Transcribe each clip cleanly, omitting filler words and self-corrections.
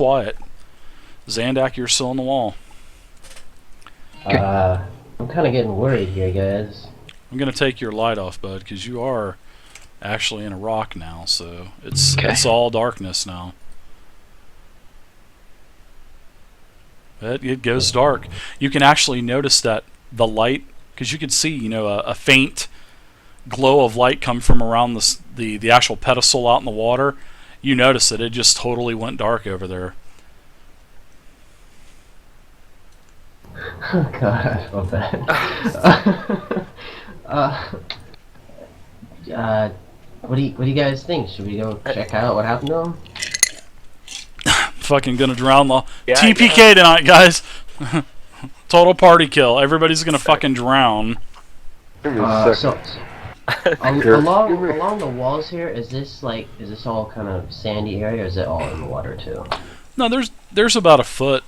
quiet. Zandak, you're still on the wall. I'm kind of getting worried here, guys. I'm going to take your light off, bud, because you are actually in a rock now, so it's all darkness now. It goes dark. You can actually notice that the light, because you can see, a faint glow of light come from around the actual pedestal out in the water. You notice it just totally went dark over there. Oh god, I felt bad. What do you guys think? Should we go check out what happened to him? Fucking gonna drown the TPK tonight, guys. Total party kill. Everybody's gonna fucking drown. So along the walls here, is this all kind of sandy area, or is it all in the water too? No, there's about a foot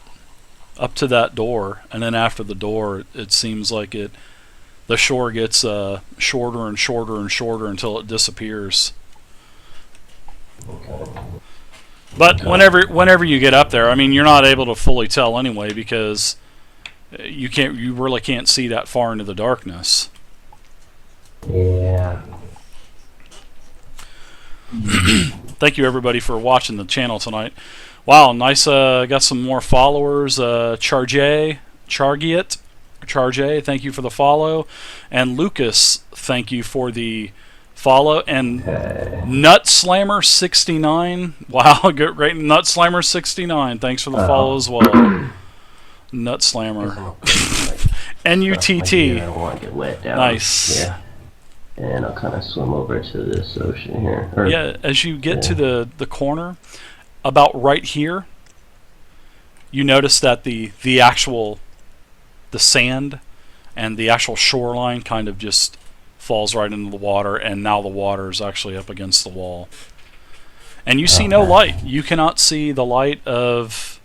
up to that door, and then after the door, it seems like the shore gets shorter and shorter and shorter until it disappears. Okay. But whenever you get up there, I mean, you're not able to fully tell anyway, because you really can't see that far into the darkness. Yeah. Thank you everybody for watching the channel tonight. Wow, nice. Got some more followers. Chargiet, thank you for the follow, and Lucas, thank you for the follow, and Nutslammer69. Wow, great, Nutslammer69. Thanks for the follow as well. Nutslammer. NUTT. I don't want to get wet down. Nice. Yeah. And I'll kind of swim over to this ocean here. Yeah, as you get to the corner, about right here, you notice that the sand and the actual shoreline kind of just falls right into the water, and now the water is actually up against the wall. And you see no light. You cannot see the light of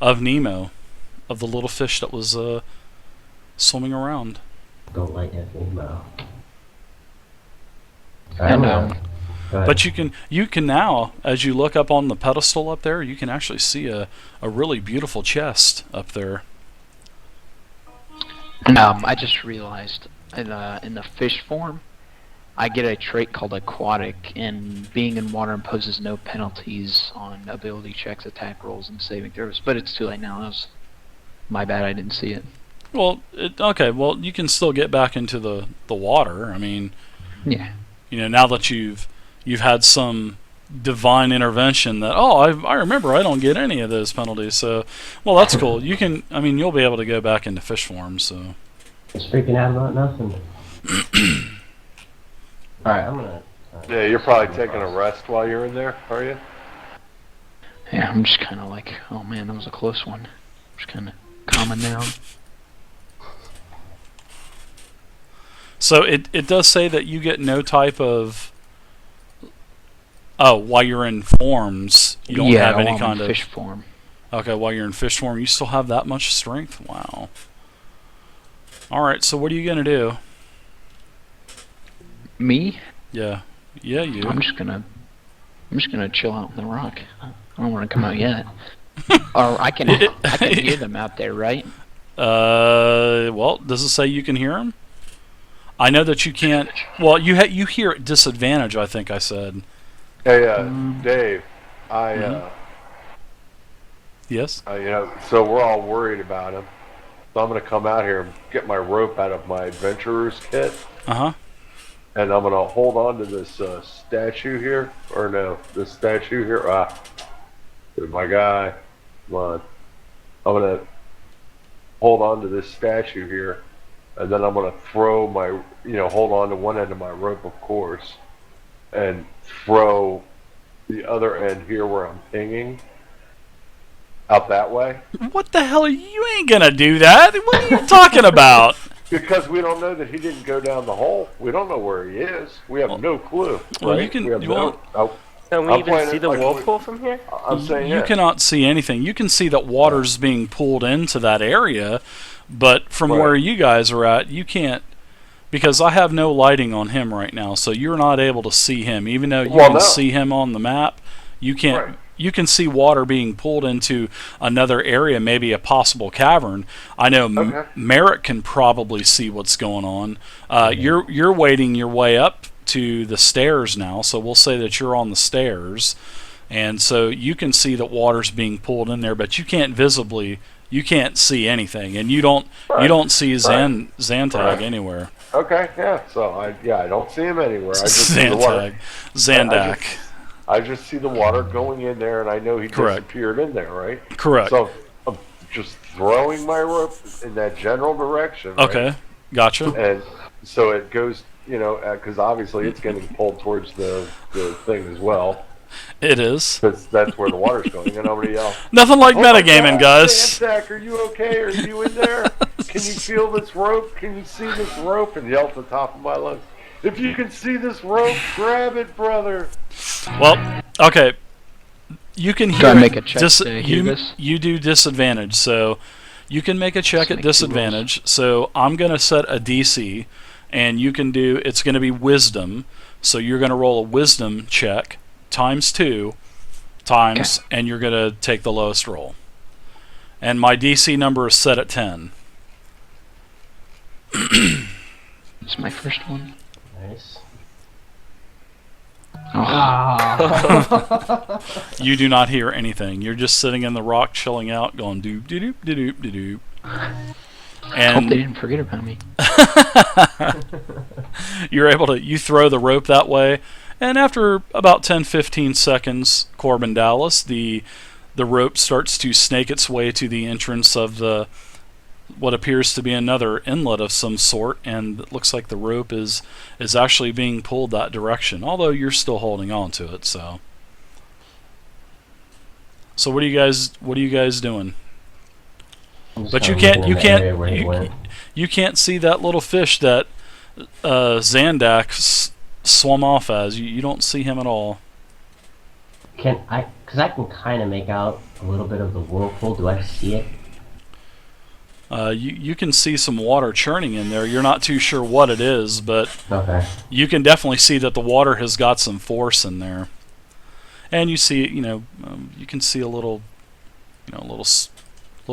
Nemo, of the little fish that was swimming around. The light of Nemo. But you can now, as you look up on the pedestal up there, you can actually see a really beautiful chest up there. I just realized in the fish form, I get a trait called aquatic, and being in water imposes no penalties on ability checks, attack rolls, and saving throws. But it's too late now. That was my bad. I didn't see it. Well, okay. Well, you can still get back into the water. I mean, yeah. Now that you've had some divine intervention that I remember I don't get any of those penalties. So, well, that's cool. You'll be able to go back into fish form. So. Just freaking out about nothing. Alright, I'm gonna... Yeah, you're probably taking a rest while you're in there, are you? Yeah, I'm just kind of like, oh man, that was a close one. Just kind of calming down. So it does say that you get no type of... Oh, while you're in forms, you don't have any kind of... fish form. Okay, while you're in fish form, you still have that much strength? Wow. Alright, so what are you going to do? Me? Yeah. Yeah, you. I'm just gonna chill out on the rock. I don't want to come out yet. Or I can hear them out there, right? Well, does it say you can hear them? I know that you can't. Well, you hear at disadvantage, I think I said. Hey, Dave, Yes? so we're all worried about him. So I'm going to come out here and get my rope out of my adventurer's kit. Uh-huh. And I'm going to hold on to this statue here. Or no, this statue here. My guy. Come on. I'm going to hold on to this statue here. And then I'm going to throw my, hold on to one end of my rope, of course. And throw the other end here where I'm pinging. Out that way. What the hell? You ain't going to do that. What are you talking about? Because we don't know that he didn't go down the hole. We don't know where he is. We have no clue. Well, right? you can. We have Can we even see the whirlpool from here? I'm saying you cannot see anything. You can see that water's being pulled into that area, but from where you guys are at, you can't, because I have no lighting on him right now, so you're not able to see him. Even though you can see him on the map, you can't. Right. you can see water being pulled into another area, maybe a possible cavern. I know Okay. Merrick can probably see what's going on. You're wading your way up to the stairs now, so we'll say that you're on the stairs, and so you can see that water's being pulled in there, but you can't see anything, and you don't see Zantag Right. anywhere. Okay, yeah. So I don't see him anywhere. I just see the water. Zandak. I just see the water going in there, and I know he Correct. disappeared in there, right? Correct. So I'm just throwing my rope in that general direction. Right? Okay, gotcha. And so it goes, because obviously it's getting pulled towards the thing as well, It is. because that's where the water's going. And I'm gonna yell, Nothing like "Oh my metagaming, God, guys. Zandak, are you okay? Are you in there? Can you feel this rope? Can you see this rope?" And yell at the top of my lungs, "If you can see this rope, grab it, brother." Well, okay. You can hear I it. make a check to hear this? You do disadvantage, so you can make a check at Let's make 2 rolls. disadvantage. So I'm going to set a DC, and you can do, it's going to be wisdom. So you're going to roll a wisdom check times 2 times, and you're going to take the lowest roll. And my DC number is set at 10. It's my first one. Nice. Oh, Ah. You do not hear anything. You're just sitting in the rock, chilling out, going doop doop doop doop doop doop. I hope And they didn't forget about me. you're able to, you throw the rope that way, and after about 10-15 seconds, Corbin Dallas, the rope starts to snake its way to the entrance of the what appears to be another inlet of some sort, and it looks like the rope is actually being pulled that direction, although you're still holding on to it. So what are you guys doing? I'm just But you kinda can't looking in the area where he went. you can't see that little fish that Zandak swum off as. You don't see him at all. Because I can kind of make out a little bit of the whirlpool. Do I see it? You can see some water churning in there. You're not too sure what it is, but Okay. you can definitely see that the water has got some force in there. And you see, you can see a little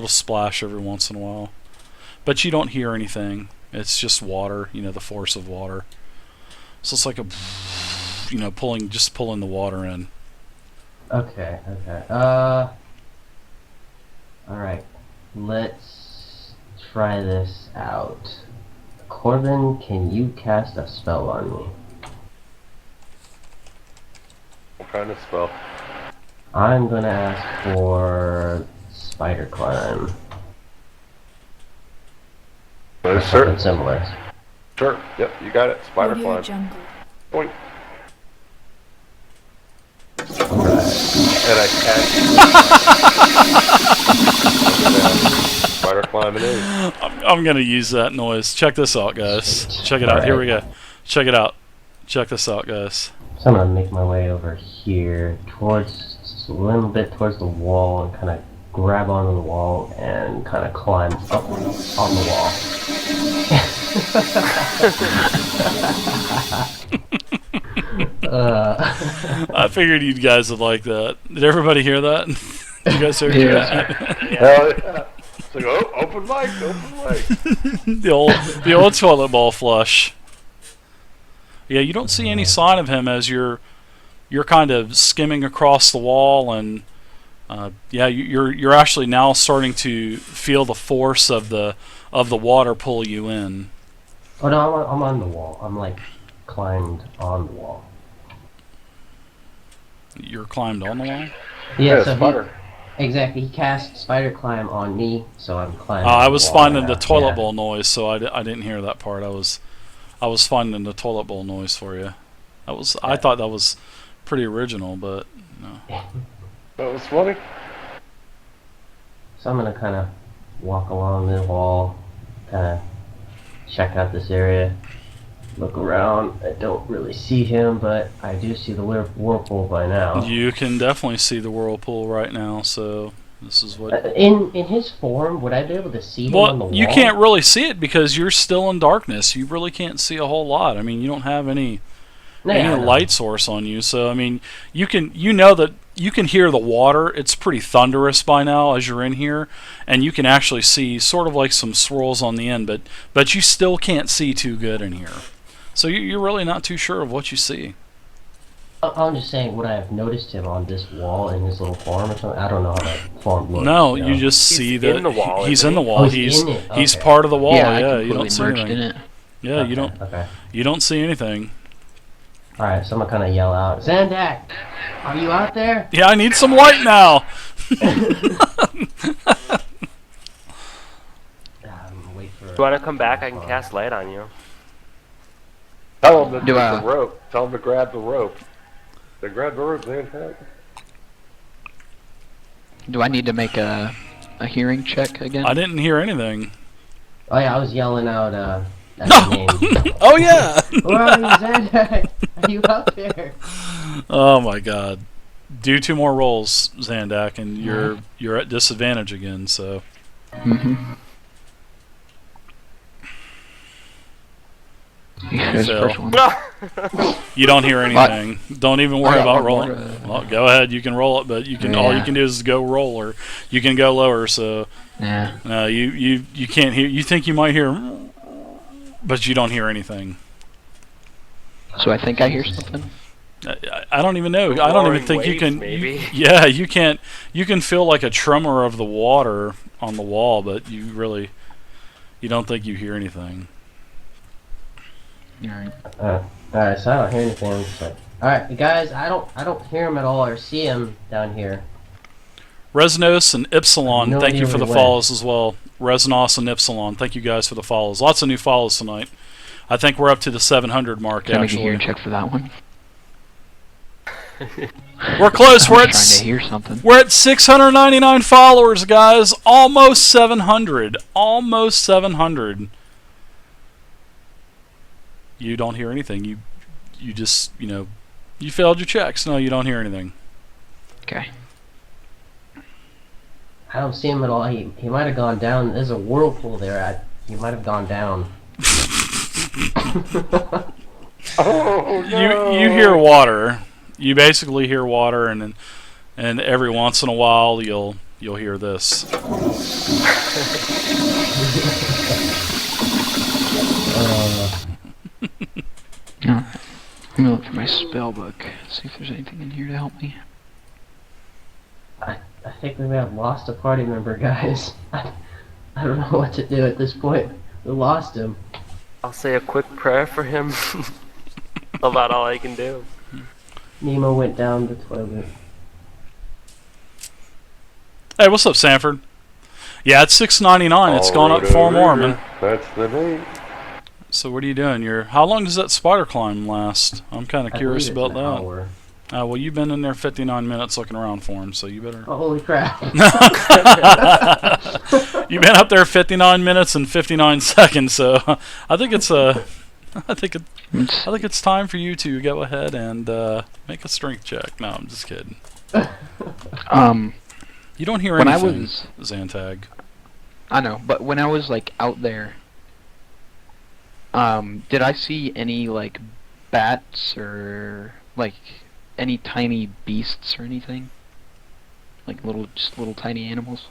splash every once in a while. But you don't hear anything. It's just water, the force of water. So it's like pulling the water in. Okay. Alright. Let's try this out. Corbin, can you cast a spell on me? What kind of spell? I'm gonna ask for Spider Climb. Or Sure. something similar. Sure. Yep, you got it. Spider Audio climb. Jungle. Boink. Alright. And I cast. Spider climb it is. I'm gonna use that noise. Check this out, guys. Check it out. Here we go. Check it out. Check this out, guys. So I'm gonna make my way over here towards a little bit towards the wall and kind of grab onto the wall and kind of climb up on the wall. I figured you guys would like that. Did everybody hear that? Did you guys hear that? Hell yeah. It's like, oh, open mic. the old toilet bowl flush. Yeah, you don't see any sign of him as you're kind of skimming across the wall, and you're actually now starting to feel the force of the water pull you in. Oh no, I'm on the wall. I'm like climbed on the wall. You're climbed on the wall. Yeah, so spider. exactly. He cast Spider Climb on me, so I'm climbing. I on was the wall finding now. the toilet Yeah. bowl noise, so I didn't hear that part. I was finding the toilet bowl noise for you. I thought that was pretty original, but no. That was funny. So I'm gonna kind of walk along the wall, kind of check out this area, look around. I don't really see him, but I do see the whirlpool by now. You can definitely see the whirlpool right now, so this is what... In his form, would I be able to see him on the Well, wall? you can't really see it because you're still in darkness. You really can't see a whole lot. I mean, you don't have any No, yeah, I any know. light source on you. So I mean, you know that you can hear the water. It's pretty thunderous by now as you're in here, and you can actually see sort of like some swirls on the end, but you still can't see too good in here. So you're really not too sure of what you see. I'm just saying, would I have noticed him on this wall in his little farm or something? I don't know how that farm looks. No, you you know? just He's see in that the wall, he's isn't in the he? wall. Oh, he's in it. He's Okay. part of the wall. yeah, I Yeah, completely you don't see merged anything. in it. Yeah, Okay, you don't Okay. you don't see anything. All right, so I'm gonna kind of yell out, Zandak, are you out there? Yeah, I need some light now. Wait for. You want to come back? I can cast light on you. Tell him to Do take I- the rope. Tell him to grab the rope. They grab the rope, Zantak. Do I need to make a hearing check again? I didn't hear anything. Oh yeah, I was yelling out that name. Oh yeah. Where are you, Zandak? Are you out there? Oh my God. Do 2 more rolls, Zandak, and you're at disadvantage again. So Mm-hmm. Here's the fail. first one. you don't hear anything. Don't even worry I got about one rolling. more, Well, go ahead. You can roll it, but you can all you Yeah. can do is go roll, or you can go lower. So Yeah. no, you can't hear. You think you might hear, but you don't hear anything. So I think I hear something. I don't even know. The I don't even roaring think you waves, can. maybe. Yeah, you can't. You can feel like a tremor of the water on the wall, but you don't think you hear anything. Alright. Alright, so I don't hear anything. I'm just like, alright, guys, I don't hear him at all or see him down here. Resnos and Ypsilon, No thank idea you for where the he went. follows as well. Resnos and Ypsilon, thank you guys for the follows. Lots of new follows tonight. I think we're up to the 700 mark, Can I make a actually. hearing check for that one? We're close. I We're was at trying to hear something. We're at 699 followers, guys. Almost 700. Almost 700. You don't hear anything. You just, you failed your checks. No, you don't hear anything. Okay. I don't see him at all. He might have gone down. There's a whirlpool there. He might have gone down. Oh no! You hear water. You basically hear water, and every once in a while you'll hear this. Alright. I'm gonna look for my spell book. See if there's anything in here to help me. I think we may have lost a party member, guys. I don't know what to do at this point. We lost him. I'll say a quick prayer for him. About all I can do. Nemo went down the toilet. Hey, what's up, Sanford? Yeah, it's 699. It's All gone up right 4 over more, here. man. That's the name. So what are you doing? How long does that spider climb last? I'm kind of I curious believe about it's an that. hour. Well, you've been in there 59 minutes looking around for him, so you better. Oh, holy crap. You've been up there 59 minutes and 59 seconds, so I think it's I think it's time for you to go ahead and make a strength check. No, I'm just kidding. You don't hear When I anything, was- Zantag. I know, but when I was like out there, did I see any like bats or like any tiny beasts or anything? Like just little tiny animals?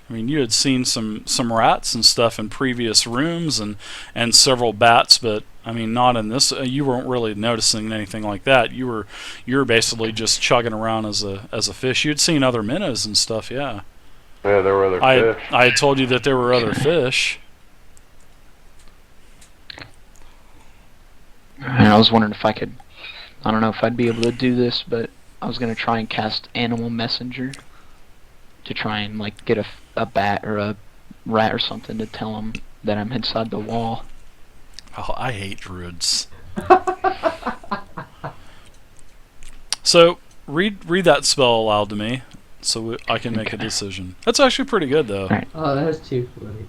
I mean, you had seen some rats and stuff in previous rooms and several bats, but I mean, not in this. You weren't really noticing anything like that. You were basically just chugging around as a fish. You'd seen other minnows and stuff, yeah. Yeah, there were other fish. I had told you that there were other fish. And I was wondering if I could, I don't know if I'd be able to do this, but I was gonna try and cast Animal Messenger to try and like get a bat or a rat or something to tell them that I'm inside the wall. Oh, I hate druids. So read that spell aloud to me, so I can make a Okay. decision. That's actually pretty good, though. Alright. Oh, that was too funny.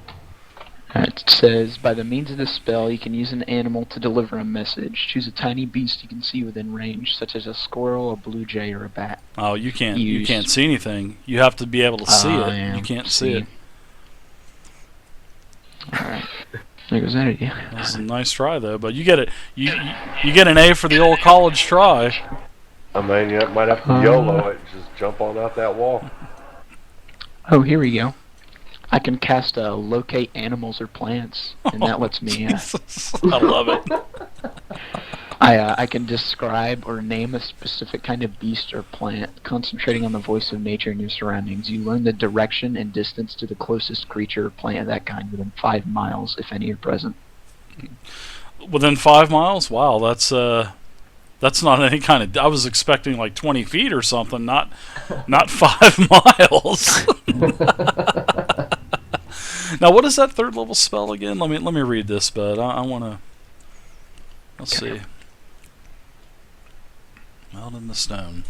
It says, by the means of this spell, you can use an animal to deliver a message. Choose a tiny beast you can see within range, such as a squirrel, a blue jay, or a bat. Oh, you can't Used. see anything. You have to be able to see it. Yeah, You can't see it. Alright. There goes that idea. That was a nice try though, but you get it. You get an A for the old college try. I mean, you might have to YOLO it. Just jump on out that wall. Oh, here we go. I can cast locate animals or plants, and that lets me. Jesus, I love it. I can describe or name a specific kind of beast or plant, concentrating on the voice of nature and your surroundings. You learn the direction and distance to the closest creature or plant of that kind within 5 miles, if any are present. Within 5 miles? Wow, that's not any kind of. I was expecting like 20 feet or something, not 5 miles. Now, what is that third level spell again? Let me read this, bud. I want to. Let's see. Meld in the stone.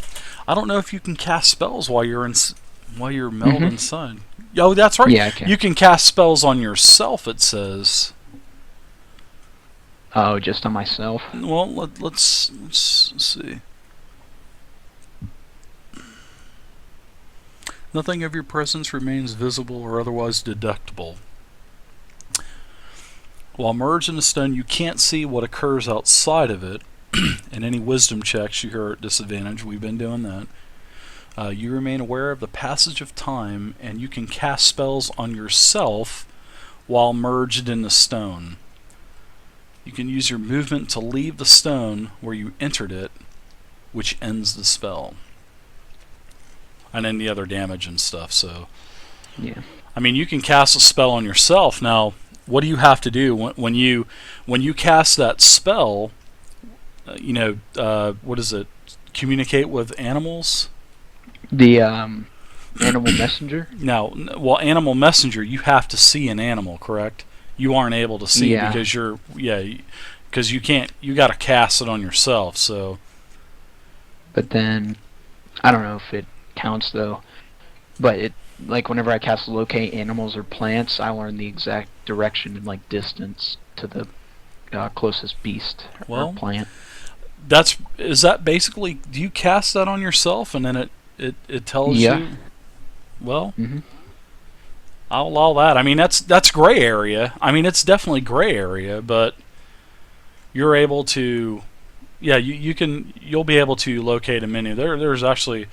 I don't know if you can cast spells while you're meld inside. Oh, that's right. Yeah, I can. You can cast spells on yourself. It says. Oh, just on myself? Well, let's see. Nothing of your presence remains visible or otherwise deductible. While merged in the stone, you can't see what occurs outside of it. And any wisdom checks you are at disadvantage. We've been doing that. You remain aware of the passage of time, and you can cast spells on yourself while merged in the stone. You can use your movement to leave the stone where you entered it, which ends the spell. And then the other damage and stuff. So, Yeah. I mean, you can cast a spell on yourself. Now, what do you have to do when you cast that spell? What is it? Communicate with animals? The animal messenger? Now, well, animal messenger, you have to see an animal, correct? You aren't able to see Yeah. because you can't. You got to cast it on yourself. So, But then, I don't know if it counts though. But it, like, whenever I cast locate animals or plants, I learn the exact direction and like distance to the closest beast Well, or plant. is that basically? Do you cast that on yourself and then it tells Yeah. you? Well, Mhm. I'll allow that. I mean, that's gray area. I mean, it's definitely gray area, but you're able to. Yeah, you'll be able to locate a menu. There's actually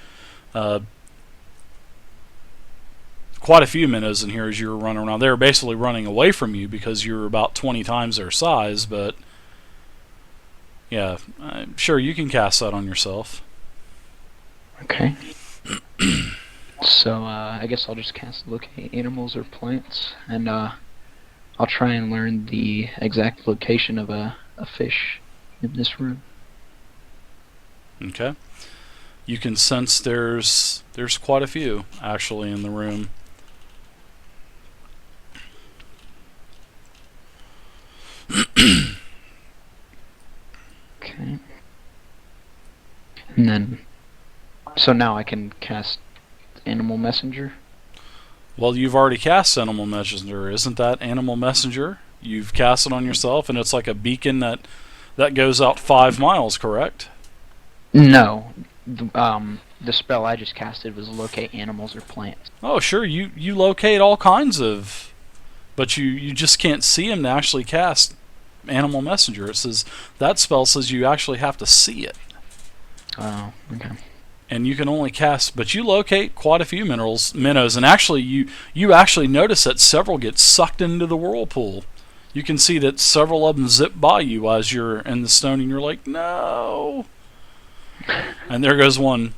quite a few minnows in here as you were running around. They were basically running away from you because you're about 20 times their size, but yeah, I'm sure you can cast that on yourself. Okay. So I guess I'll just cast locate animals or plants, and I'll try and learn the exact location of a fish in this room. Okay. You can sense there's quite a few actually in the room. Okay. And then, so now I can cast animal messenger. Well, you've already cast Animal Messenger. Isn't that Animal Messenger? You've cast it on yourself, and it's like a beacon that goes out 5 miles, correct? No, the spell I just casted was locate animals or plants. Oh, sure. You locate all kinds of, but you just can't see him to actually cast Animal Messenger. It says that spell says you actually have to see it, Oh, okay. and you can only cast. But you locate quite a few minnows, and actually you actually notice that several get sucked into the whirlpool. You can see that several of them zip by you as you're in the stone, and you're like, no. And there goes one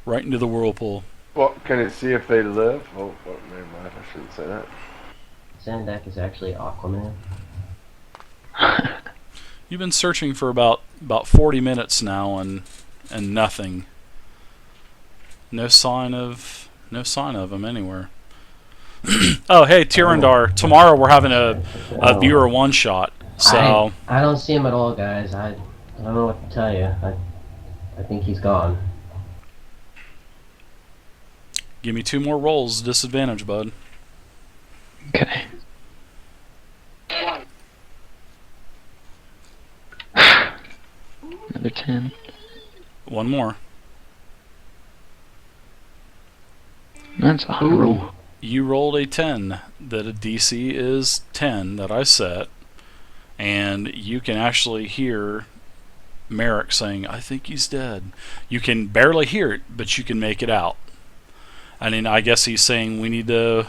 right into the whirlpool. Well, can it see if they live? Oh, never mind. I shouldn't say that. Zandak is actually Aquaman. You've been searching for about 40 minutes now, and nothing. No sign of him anywhere. Oh, hey, Tyrandar. Tomorrow we're having a viewer one shot. So I don't see him at all, guys. I don't know what to tell you. I think he's gone. give me 2 more rolls, disadvantage, bud. Okay. Another 10. 1 more. That's a high roll. You rolled a 10. That a DC is 10 that I set. and you can actually hear Merrick saying, "I think he's dead." You can barely hear it, but you can make it out. And then I guess he's saying we need to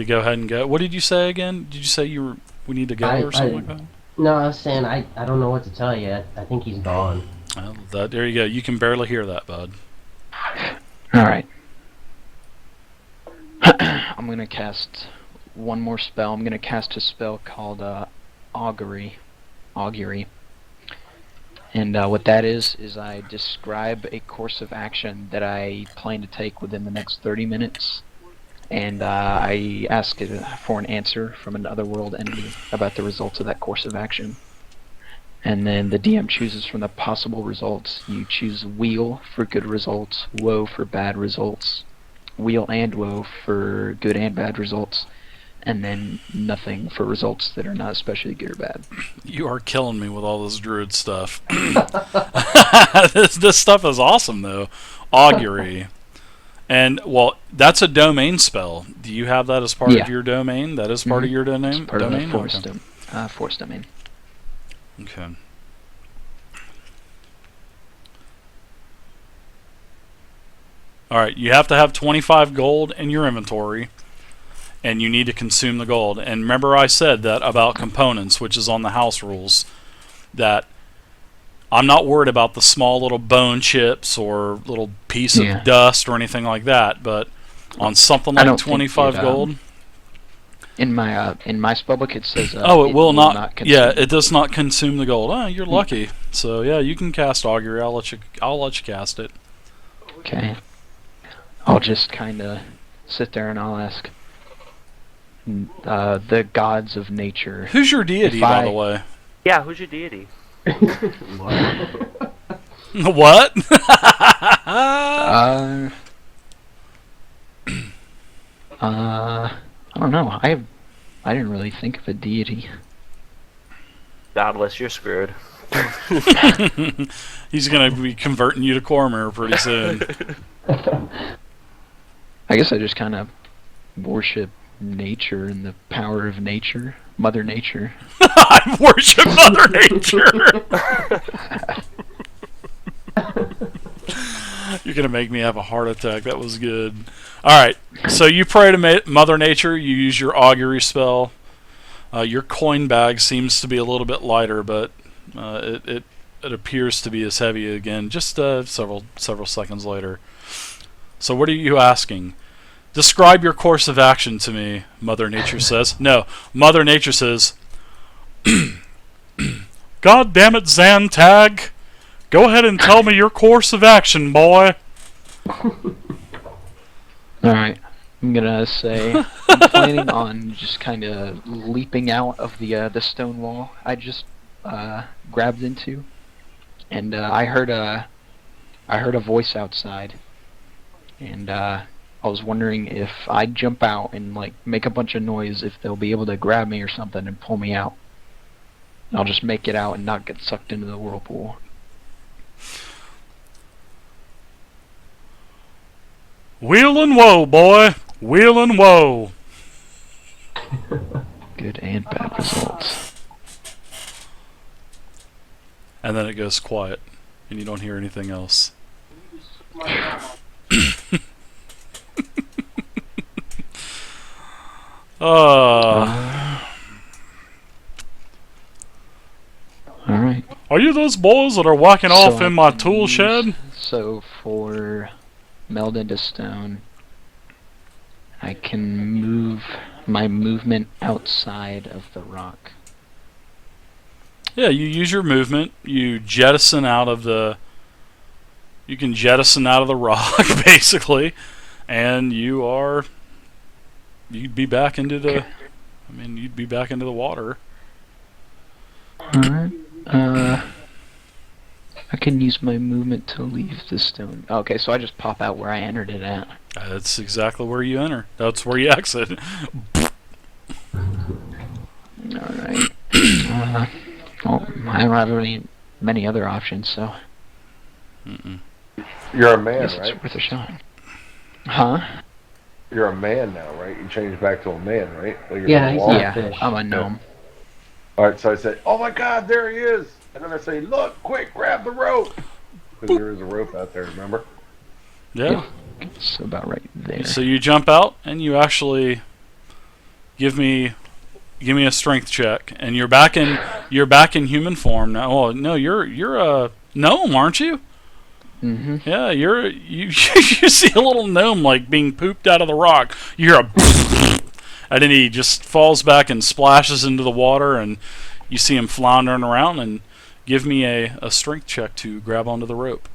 go ahead and go. What did you say again? Did you say we need to go or something like that? No, I was saying I don't know what to tell you. I think he's gone. Well, there you go. You can barely hear that, bud. Alright. I'm gonna cast one more spell. I'm gonna cast a spell called Augury. And what that is I describe a course of action that I plan to take within the next 30 minutes. And I ask it for an answer from an otherworld entity about the results of that course of action. And then the DM chooses from the possible results. You choose Wheel for good results, Woe for bad results, Wheel and Woe for good and bad results, and then nothing for results that are not especially good or bad. You are killing me with all this druid stuff. This stuff is awesome, though. Augury. And, well, that's a domain spell. Do you have that as part of your domain? That is part of your domain? It's part of the forest domain. Okay. Alright, you have to have 25 gold in your inventory, and you need to consume the gold. And remember I said that about components, which is on the house rules, that I'm not worried about the small little bone chips or little piece of dust or anything like that, but on something like 25 gold... In my spellbook it says it will not consume. It does not consume the gold. Oh, you're lucky. So yeah, you can cast Augury. I'll let you cast it. Okay. I'll just kinda sit there and I'll ask the gods of nature. Who's your deity, by the way? Yeah, who's your deity? What? I don't know. I didn't really think of a deity. Godless, you're screwed. He's gonna be converting you to Cormyr pretty soon. I guess I just kind of worship nature and the power of nature, Mother Nature. I worship Mother Nature. You're gonna make me have a heart attack. That was good. Alright, so you pray to Mother Nature, you use your augury spell. Your coin bag seems to be a little bit lighter, but it appears to be as heavy again, just several seconds later. So what are you asking? Describe your course of action to me, Mother Nature says. No, Mother Nature says, God damn it, Zantag! Go ahead and tell me your course of action, boy! Alright, I'm gonna say I'm planning on just kind of leaping out of the stone wall I just grabbed into, and I heard a voice outside, and I was wondering if I jump out and like make a bunch of noise, if they'll be able to grab me or something and pull me out. And I'll just make it out and not get sucked into the whirlpool. Wheel and woe, boy! Wheel and woe! Good and bad results. And then it goes quiet, and you don't hear anything else. Alright. Are you those boys that are walking off in my tool shed? So for meld into stone, I can move my movement outside of the rock. Yeah, you use your movement. You jettison out of the... You can jettison out of the rock, basically. And you'd be back into the... I mean, you'd be back into the water. Alright. I can use my movement to leave the stone. Okay, so I just pop out where I entered it at. That's exactly where you enter. That's where you exit. Alright. Well, I don't have many other options, so... You're a I man, guess right? it's worth a shot. Huh? You're a man now, right? You changed back to a man, right? Like you're Yeah, a he's wall? not Yeah, fish. I'm a gnome. All right, so I say, "Oh my God, there he is!" And then I say, "Look, quick, grab the rope!" Because there is a rope out there. Remember? Yeah. It's about right there. So you jump out and you actually give me a strength check, and you're back in human form now. Oh no, you're a gnome, aren't you? Mm-hmm. Yeah, you you see a little gnome like being pooped out of the rock. You hear a and then he just falls back and splashes into the water, and you see him floundering around. And give me a strength check to grab onto the rope.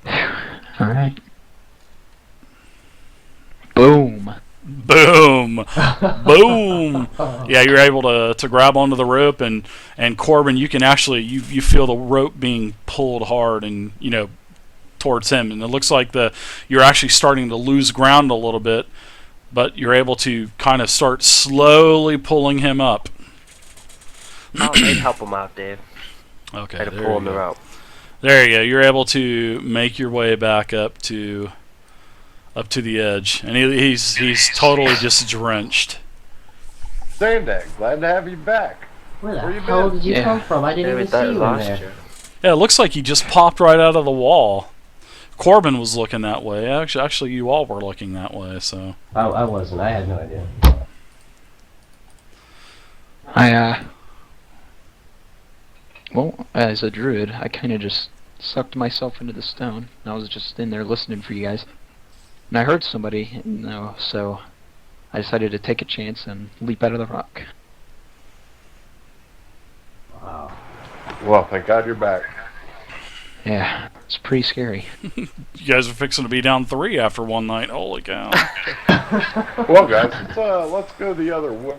All right. Boom. Boom, boom. Yeah, you're able to grab onto the rope, and Corbin, you can actually you feel the rope being pulled hard, and towards him, and it looks like you're actually starting to lose ground a little bit, but you're able to kind of start slowly pulling him up. I'd help him out, Dave. Okay, Try to there pull you him go. out. There you go. You're able to make your way back up to the edge, and he's totally just drenched. Sandag, glad to have you back. Where the Where you hell been? did you Yeah. come from? I didn't Maybe even thought see I you in lost there. you. Yeah, it looks like he just popped right out of the wall. Corbin was looking that way. Actually, you all were looking that way. So I wasn't. I had no idea. Well, as a druid, I kind of just sucked myself into the stone, and I was just in there listening for you guys. And I heard somebody, so I decided to take a chance and leap out of the rock. Wow. Well, thank God you're back. Yeah, it's pretty scary. you guys are fixing to be down 3 after one night. Holy cow! Well, guys, let's go the other way.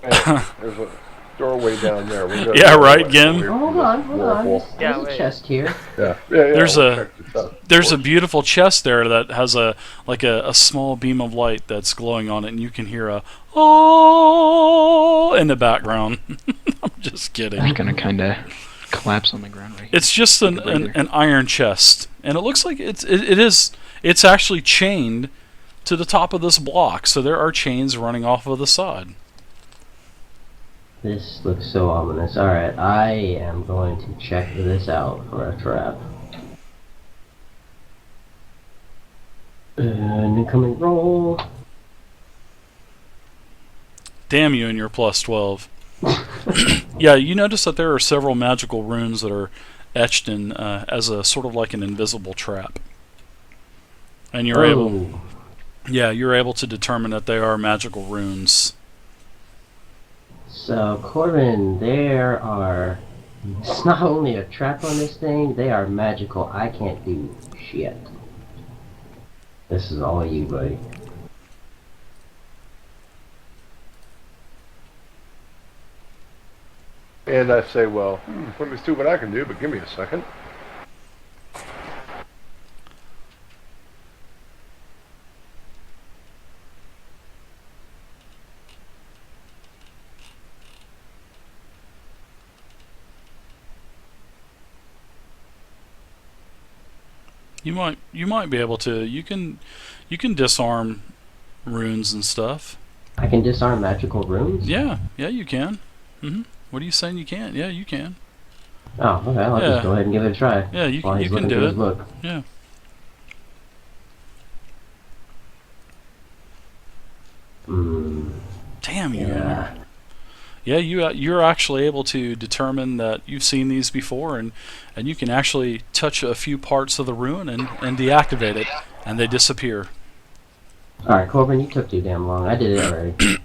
There's a doorway down there. We'll go Yeah, the other right, way. Gim? Away from Hold this on. whirlpool. There's a wait. chest here. Yeah. There's we'll a- check this out, of There's a course. beautiful chest there that has a small beam of light that's glowing on it, and you can hear a oh in the background. I'm just I'm kidding. gonna kind of collapse on the ground right here. It's just an iron chest, and it looks like it's actually chained to the top of this block. So there are chains running off of the side. This looks so ominous. Alright, I am going to check this out for a trap. Incoming roll. Damn you and your plus 12. Yeah, you notice that there are several magical runes that are etched in as a sort of like an invisible trap. And you're able to determine that they are magical runes. So, Corbin, it's not only a trap on this thing, they are magical. I can't do shit. This is all you, buddy. And I say, well, let me see what I can do, but give me a second. You might be able to. You can disarm runes and stuff. I can disarm magical runes? Yeah, you can. What are you saying you can't? Yeah, you can. Oh, okay, I'll Yeah. just go ahead and give it a try. Yeah, you While can he's looking do through it. his book. Yeah. Damn you. Yeah. Yeah, you're actually able to determine that you've seen these before, and you can actually touch a few parts of the rune and deactivate it, and they disappear. Alright, Corbin, you took too damn long. I did it already.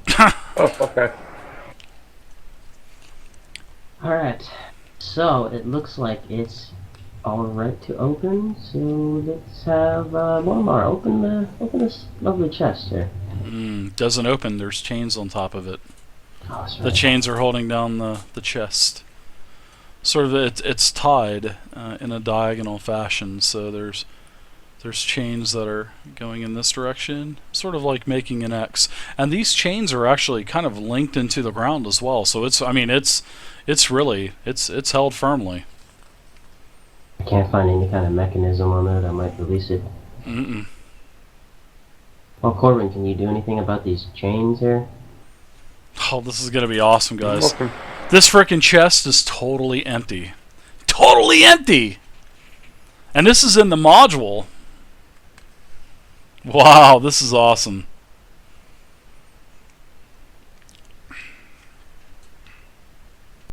Oh, okay. Alright, so it looks like it's alright to open, so let's have Mormar open this lovely chest here. Doesn't open. There's chains on top of it. Oh, that's The right. chains are holding down the chest. Sort of, it's tied in a diagonal fashion. So there's chains that are going in this direction, sort of like making an X. And these chains are actually kind of linked into the ground as well. So it's really held firmly. I can't find any kind of mechanism on it that might release it. Mm-mm. Well, Corbin, can you do anything about these chains here? Oh, this is gonna be awesome, guys. Welcome. This frickin' chest is totally empty. Totally empty! And this is in the module. Wow, this is awesome.